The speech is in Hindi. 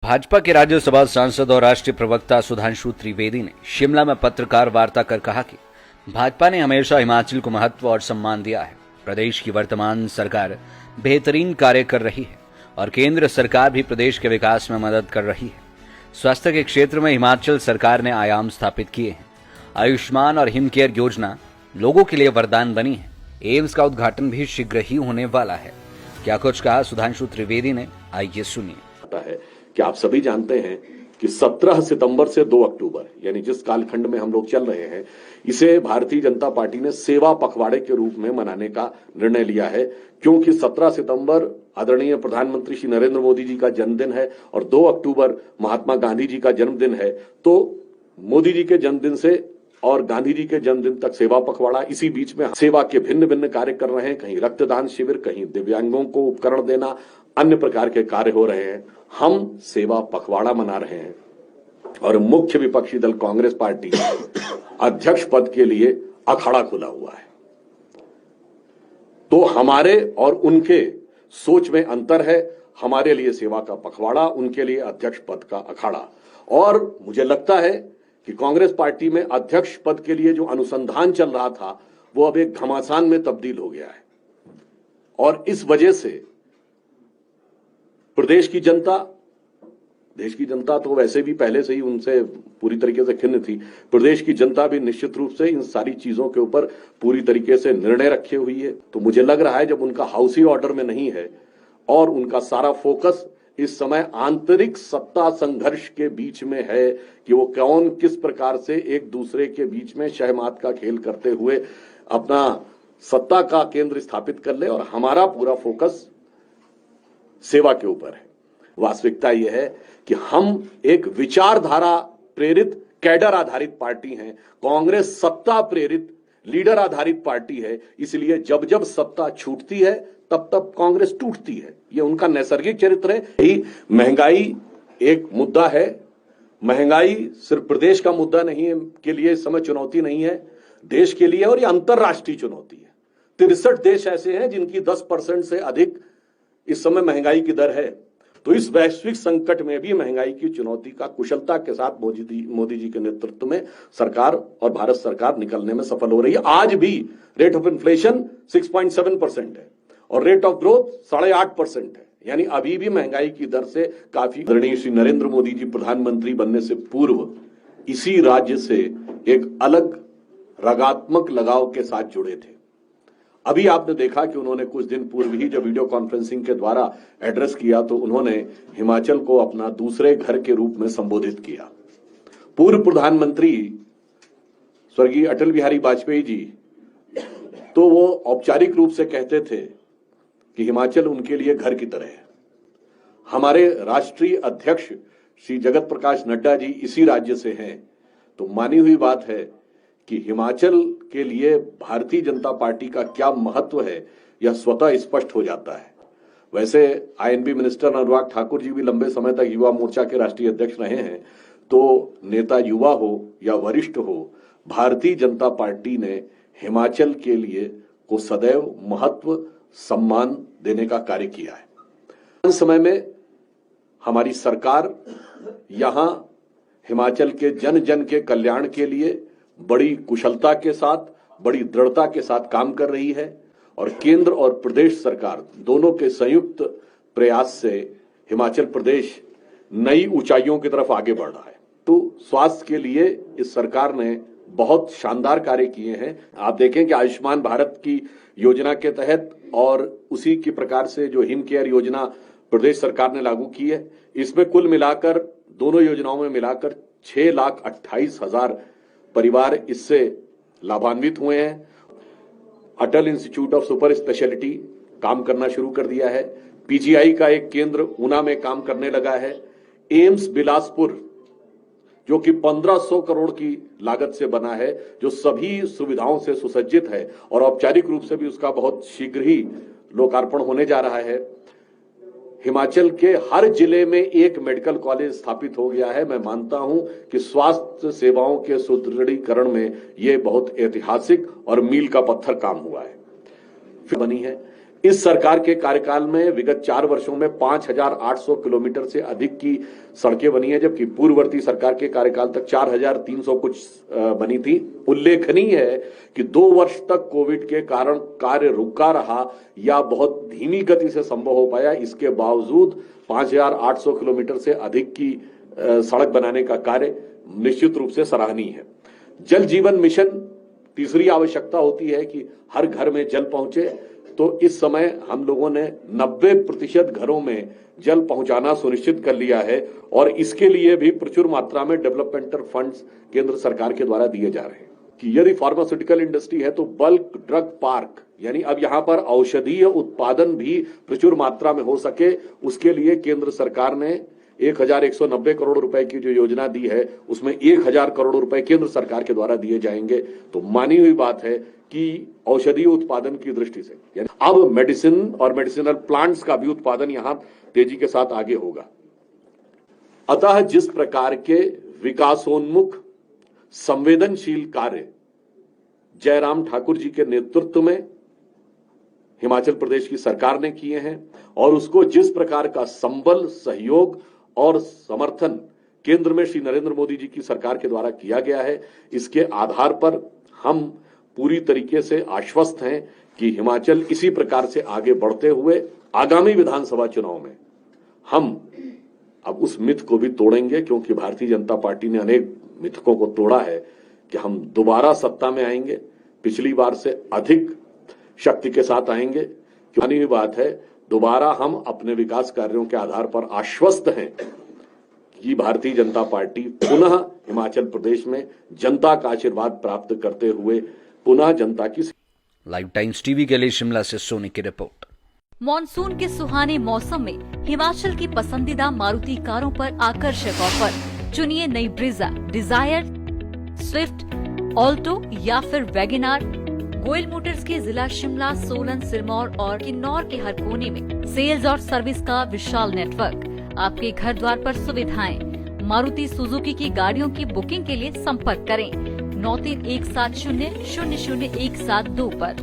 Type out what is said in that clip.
भाजपा के राज्यसभा सांसद और राष्ट्रीय प्रवक्ता सुधांशु त्रिवेदी ने शिमला में पत्रकार वार्ता कर कहा कि भाजपा ने हमेशा हिमाचल को महत्व और सम्मान दिया है। प्रदेश की वर्तमान सरकार बेहतरीन कार्य कर रही है और केंद्र सरकार भी प्रदेश के विकास में मदद कर रही है। स्वास्थ्य के क्षेत्र में हिमाचल सरकार ने आयाम स्थापित किए हैं। आयुष्मान और हिम केयर योजना लोगों के लिए वरदान बनी है। एम्स का उद्घाटन भी शीघ्र ही होने वाला है। क्या कुछ कहा सुधांशु त्रिवेदी ने, आइए सुनिए। है कि आप सभी जानते हैं कि 17 सितंबर से 2 अक्टूबर यानी जिस कालखंड में हम लोग चल रहे हैं, इसे भारतीय जनता पार्टी ने सेवा पखवाड़े के रूप में मनाने का निर्णय लिया है, क्योंकि 17 सितंबर आदरणीय प्रधानमंत्री श्री नरेंद्र मोदी जी का जन्मदिन है और 2 अक्टूबर महात्मा गांधी जी का जन्मदिन है। तो मोदी जी के जन्मदिन से और गांधी जी के जन्मदिन तक सेवा पखवाड़ा, इसी बीच में सेवा के भिन्न भिन्न कार्य कर रहे हैं। कहीं रक्तदान शिविर, कहीं दिव्यांगों को उपकरण देना, अन्य प्रकार के कार्य हो रहे हैं। हम सेवा पखवाड़ा मना रहे हैं और मुख्य विपक्षी दल कांग्रेस पार्टी अध्यक्ष पद के लिए अखाड़ा खुला हुआ है। तो हमारे और उनके सोच में अंतर है। हमारे लिए सेवा का पखवाड़ा, उनके लिए अध्यक्ष पद का अखाड़ा। और मुझे लगता है कि कांग्रेस पार्टी में अध्यक्ष पद के लिए जो अनुसंधान चल रहा था, वो अब एक घमासान में तब्दील हो गया है। और इस वजह से प्रदेश की जनता, देश की जनता तो वैसे भी पहले से ही उनसे पूरी तरीके से खिन्न थी। प्रदेश की जनता भी निश्चित रूप से इन सारी चीजों के ऊपर पूरी तरीके से निर्णय रखे हुई है। तो मुझे लग रहा है जब उनका हाउसी ऑर्डर में नहीं है और उनका सारा फोकस इस समय आंतरिक सत्ता संघर्ष के बीच में है कि वो कौन किस प्रकार से एक दूसरे के बीच में शहमात का खेल करते हुए अपना सत्ता का केंद्र स्थापित कर ले, और हमारा पूरा फोकस सेवा के ऊपर है। वास्तविकता यह है कि हम एक विचारधारा प्रेरित कैडर आधारित पार्टी हैं। कांग्रेस सत्ता प्रेरित लीडर आधारित पार्टी है। इसलिए जब जब सत्ता छूटती है तब तब कांग्रेस टूटती है। ये उनका नैसर्गिक चरित्र है। यही महंगाई एक मुद्दा है। महंगाई सिर्फ प्रदेश का मुद्दा नहीं है, के लिए इस समय चुनौती नहीं है, देश के लिए, और ये अंतरराष्ट्रीय चुनौती है। 63 देश ऐसे हैं जिनकी 10% से अधिक इस समय महंगाई की दर है। तो इस वैश्विक संकट में भी महंगाई की चुनौती का कुशलता के साथ मोदी जी के नेतृत्व में सरकार और भारत सरकार निकलने में सफल हो रही है। आज भी रेट ऑफ इन्फ्लेशन 6.7% है और रेट ऑफ ग्रोथ 8.5% है। यानी अभी भी महंगाई की दर से काफी। आदरणीय श्री नरेंद्र मोदी जी प्रधानमंत्री बनने से पूर्व इसी राज्य से एक अलग रागात्मक लगाव के साथ जुड़े थे। अभी आपने देखा कि उन्होंने कुछ दिन पूर्व ही जब वीडियो कॉन्फ्रेंसिंग के द्वारा एड्रेस किया तो उन्होंने हिमाचल को अपना दूसरे घर के रूप में संबोधित किया। पूर्व प्रधानमंत्री स्वर्गीय अटल बिहारी वाजपेयी जी तो वो औपचारिक रूप से कहते थे कि हिमाचल उनके लिए घर की तरह है। हमारे राष्ट्रीय अध्यक्ष श्री जगत प्रकाश नड्डा जी इसी राज्य से हैं। तो मानी हुई बात है कि हिमाचल के लिए भारतीय जनता पार्टी का क्या महत्व है, यह स्वतः स्पष्ट हो जाता है। वैसे आईएनबी मिनिस्टर अनुराग ठाकुर जी भी लंबे समय तक युवा मोर्चा के राष्ट्रीय अध्यक्ष रहे हैं। तो नेता युवा हो या वरिष्ठ हो, भारतीय जनता पार्टी ने हिमाचल के लिए को सदैव महत्व सम्मान देने का कार्य किया है। इस समय में हमारी सरकार यहां हिमाचल के जन जन के कल्याण के लिए बड़ी कुशलता के साथ, बड़ी दृढ़ता के साथ काम कर रही है और केंद्र और प्रदेश सरकार दोनों के संयुक्त प्रयास से हिमाचल प्रदेश नई ऊंचाइयों की तरफ आगे बढ़ रहा है। तो स्वास्थ्य के लिए इस सरकार ने बहुत शानदार कार्य किए हैं। आप देखें कि आयुष्मान भारत की योजना के तहत और उसी के प्रकार से जो हिम केयर योजना प्रदेश सरकार ने लागू की है, इसमें कुल मिलाकर दोनों योजनाओं में मिलाकर 6,28,000 परिवार इससे लाभान्वित हुए हैं। अटल इंस्टीट्यूट ऑफ सुपर स्पेशलिटी काम करना शुरू कर दिया है। पीजीआई का एक केंद्र ऊना में काम करने लगा है। एम्स बिलासपुर जो कि 1500 करोड़ की लागत से बना है, जो सभी सुविधाओं से सुसज्जित है और औपचारिक रूप से भी उसका बहुत शीघ्र ही लोकार्पण होने जा रहा है। हिमाचल के हर जिले में एक मेडिकल कॉलेज स्थापित हो गया है। मैं मानता हूं कि स्वास्थ्य सेवाओं के सुदृढ़ीकरण में यह बहुत ऐतिहासिक और मील का पत्थर काम हुआ है। बनी है इस सरकार के कार्यकाल में विगत 4 वर्षों में 5,800 किलोमीटर से अधिक की सड़कें बनी है, जबकि पूर्ववर्ती सरकार के कार्यकाल तक 4,300 कुछ बनी थी। उल्लेखनीय है कि 2 वर्ष तक कोविड के कारण कार्य रुका रहा या बहुत धीमी गति से संभव हो पाया। इसके बावजूद 5,800 किलोमीटर से अधिक की सड़क बनाने का कार्य निश्चित रूप से सराहनीय है। जल जीवन मिशन, तीसरी आवश्यकता होती है कि हर घर में जल पहुंचे। तो इस समय हम लोगों ने 90% घरों में जल पहुंचाना सुनिश्चित कर लिया है और इसके लिए भी प्रचुर मात्रा में डेवलपमेंटल फंड्स केंद्र सरकार के द्वारा दिए जा रहे हैं। कि यदि फार्मास्यूटिकल इंडस्ट्री है तो बल्क ड्रग पार्क, यानी अब यहां पर औषधीय उत्पादन भी प्रचुर मात्रा में हो सके, उसके लिए केंद्र सरकार ने 1,190 करोड़ रुपए की जो योजना दी है उसमें 1,000 करोड़ रुपए केंद्र सरकार के द्वारा दिए जाएंगे। तो मानी हुई बात है कि औषधीय उत्पादन की दृष्टि से यानी अब मेडिसिन और मेडिसिनल प्लांट्स का भी उत्पादन यहां तेजी के साथ आगे होगा। अतः जिस प्रकार के विकासोन्मुख संवेदनशील कार्य जयराम ठाकुर जी के नेतृत्व में हिमाचल प्रदेश की सरकार ने किए हैं और उसको जिस प्रकार का संबल, सहयोग और समर्थन केंद्र में श्री नरेंद्र मोदी जी की सरकार के द्वारा किया गया है, इसके आधार पर हम पूरी तरीके से आश्वस्त हैं कि हिमाचल इसी प्रकार से आगे बढ़ते हुए आगामी विधानसभा चुनाव में हम अब उस मिथ को भी तोड़ेंगे, क्योंकि भारतीय जनता पार्टी ने अनेक मिथकों को तोड़ा है कि हम दोबारा सत्ता में आएंगे, पिछली बार से अधिक शक्ति के साथ आएंगे। मानी हुई बात है, दोबारा हम अपने विकास कार्यों के आधार पर आश्वस्त हैं कि भारतीय जनता पार्टी पुनः हिमाचल प्रदेश में जनता का आशीर्वाद प्राप्त करते हुए पुनः जनता की। लाइव टाइम्स टीवी के लिए शिमला से सोनी की रिपोर्ट। मॉनसून के सुहाने मौसम में हिमाचल की पसंदीदा मारुति कारों पर आकर्षक ऑफर। चुनिए नई ब्रीजा, डिजायर, स्विफ्ट, ऑल्टो या फिर वैगनआर। गोयल मोटर्स के जिला शिमला, सोलन, सिरमौर और किन्नौर के हर कोने में सेल्स और सर्विस का विशाल नेटवर्क। आपके घर द्वार पर सुविधाएं। मारुति सुजुकी की गाड़ियों की बुकिंग के लिए संपर्क करें 9317000172 पर।